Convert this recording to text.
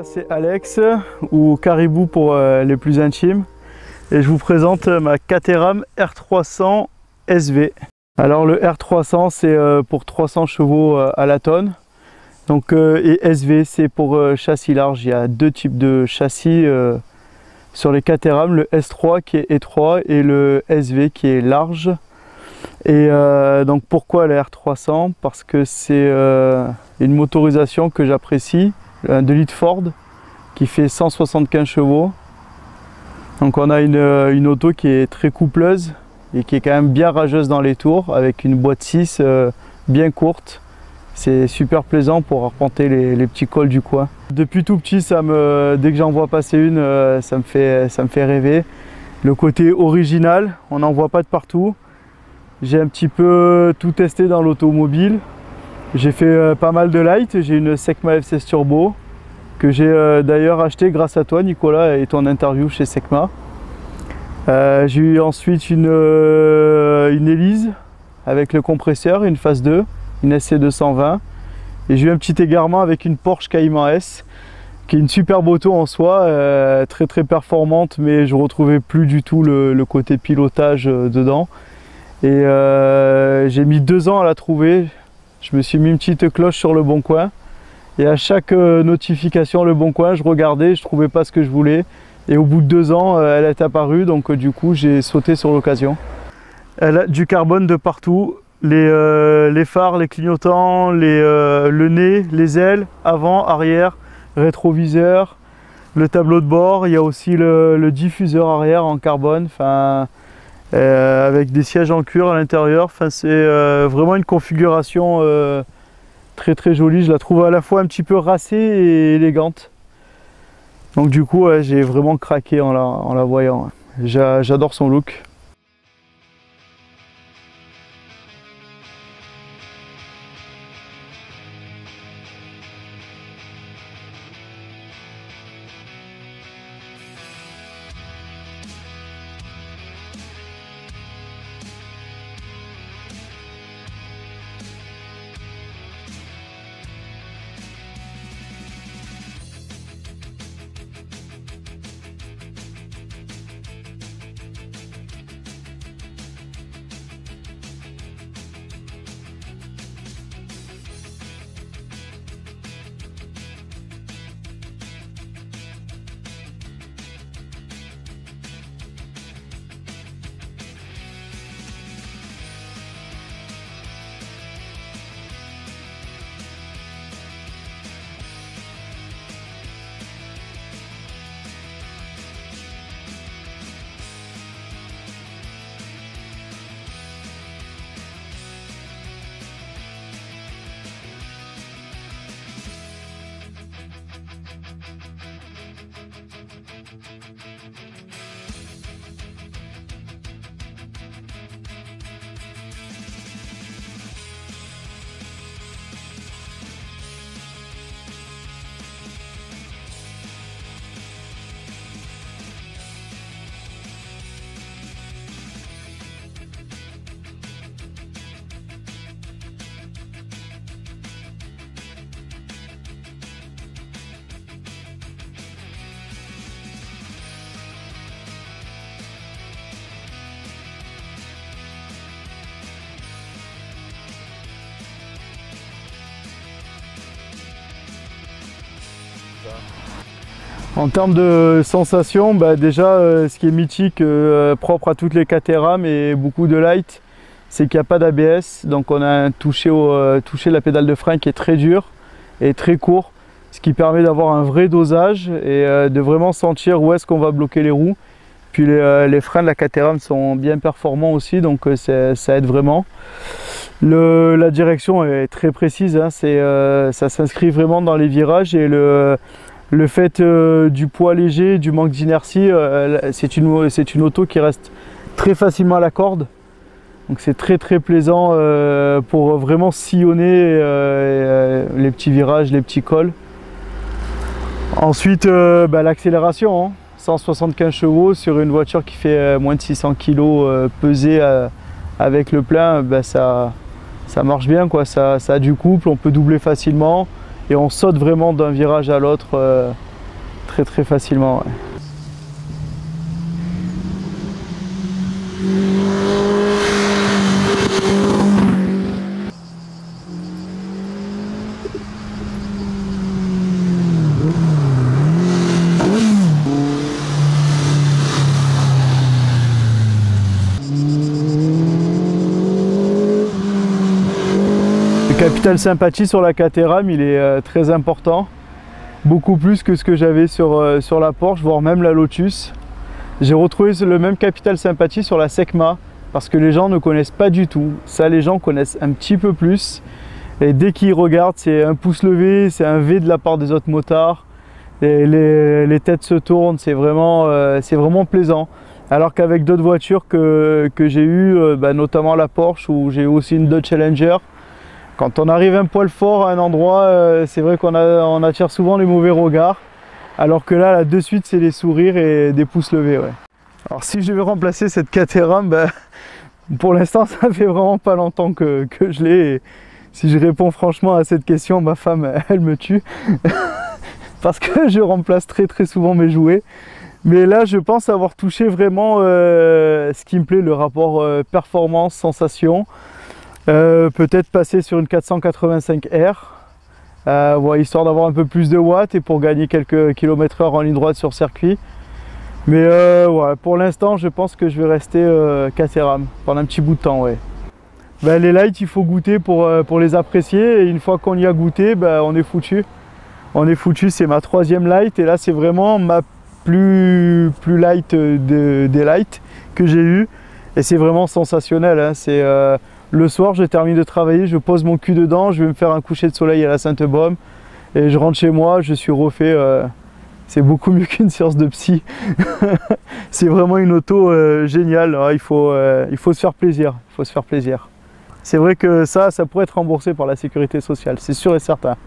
Moi c'est Alex, ou Caribou pour les plus intimes, et je vous présente ma Caterham R300 SV. Alors le R300 c'est pour 300 chevaux à la tonne, donc, et SV c'est pour châssis large. Il y a deux types de châssis sur les Caterham, le S3 qui est étroit et le SV qui est large. Et donc pourquoi le R300? Parce que c'est une motorisation que j'apprécie, un 2 litres Ford qui fait 175 chevaux. Donc on a une auto qui est très coupleuse et qui est quand même bien rageuse dans les tours, avec une boîte 6 bien courte. C'est super plaisant pour arpenter les petits cols du coin. Depuis tout petit, dès que j'en vois passer une, ça me fait rêver. Le côté original, on n'en voit pas de partout. J'ai un petit peu tout testé dans l'automobile. J'ai fait pas mal de light. J'ai une Secma F16 Turbo que j'ai d'ailleurs acheté grâce à toi, Nicolas, et ton interview chez Secma. J'ai eu ensuite une Élise avec le compresseur, une phase 2, une SC220. Et j'ai eu un petit égarement avec une Porsche Cayman S, qui est une superbe auto en soi, très performante, mais je ne retrouvais plus du tout le côté pilotage dedans. Et j'ai mis 2 ans à la trouver. Je me suis mis une petite cloche sur Le Bon Coin. Et à chaque notification Le Bon Coin, je regardais, je ne trouvais pas ce que je voulais. Et au bout de 2 ans, elle est apparue. Donc du coup, j'ai sauté sur l'occasion. Elle a du carbone de partout. Les phares, les clignotants, le nez, les ailes, avant, arrière, rétroviseur, le tableau de bord. Il y a aussi le diffuseur arrière en carbone. Enfin, avec des sièges en cuir à l'intérieur. Enfin, c'est vraiment une configuration très jolie. Je la trouve à la fois un petit peu racée et élégante. Donc du coup, j'ai vraiment craqué en la voyant. J'adore son look. En termes de sensations, déjà ce qui est mythique, propre à toutes les Caterham et beaucoup de light, c'est qu'il n'y a pas d'ABS. Donc on a un toucher de la pédale de frein qui est très dur et très court, ce qui permet d'avoir un vrai dosage et de vraiment sentir où est-ce qu'on va bloquer les roues. Puis les freins de la Caterham sont bien performants aussi, donc ça aide vraiment. La direction est très précise, hein, ça s'inscrit vraiment dans les virages, et le fait du poids léger, du manque d'inertie, c'est une auto qui reste très facilement à la corde. Donc c'est très plaisant pour vraiment sillonner les petits virages, les petits cols. Ensuite, l'accélération, hein. 175 chevaux sur une voiture qui fait moins de 600 kg pesée avec le plein, ça marche bien, quoi. Ça a du couple, on peut doubler facilement et on saute vraiment d'un virage à l'autre très facilement. Ouais. Le capital sympathie sur la Caterham, il est très important, beaucoup plus que ce que j'avais sur la Porsche, voire même la Lotus. J'ai retrouvé le même capital sympathie sur la Secma, parce que les gens ne connaissent pas du tout. Ça, les gens connaissent un petit peu plus. Et dès qu'ils regardent, c'est un pouce levé, c'est un V de la part des autres motards. Et les têtes se tournent, c'est vraiment plaisant. Alors qu'avec d'autres voitures que j'ai eues, notamment la Porsche, où j'ai aussi une Dodge Challenger, quand on arrive un poil fort à un endroit, c'est vrai qu'on attire souvent les mauvais regards. Alors que là de suite, c'est des sourires et des pouces levés. Ouais. Alors si je vais remplacer cette Caterham, pour l'instant, ça fait vraiment pas longtemps que je l'ai. Et si je réponds franchement à cette question, ma femme, elle me tue. Parce que je remplace très souvent mes jouets. Mais là, je pense avoir touché vraiment ce qui me plaît, le rapport performance-sensation. Peut-être passer sur une 485R, histoire d'avoir un peu plus de watts et pour gagner quelques km/h en ligne droite sur circuit. Mais pour l'instant, je pense que je vais rester Caterham pendant un petit bout de temps. Ouais. Les lights, il faut goûter pour les apprécier, et une fois qu'on y a goûté, on est foutu. On est foutu, c'est ma 3e light, et là c'est vraiment ma plus light des lights que j'ai eu, et c'est vraiment sensationnel. Hein. C'est le soir, je termine de travailler, je pose mon cul dedans, je vais me faire un coucher de soleil à la Sainte-Baume, et je rentre chez moi, je suis refait. C'est beaucoup mieux qu'une séance de psy. C'est vraiment une auto géniale. Il faut se faire plaisir. Il faut se faire plaisir. C'est vrai que ça pourrait être remboursé par la sécurité sociale, c'est sûr et certain.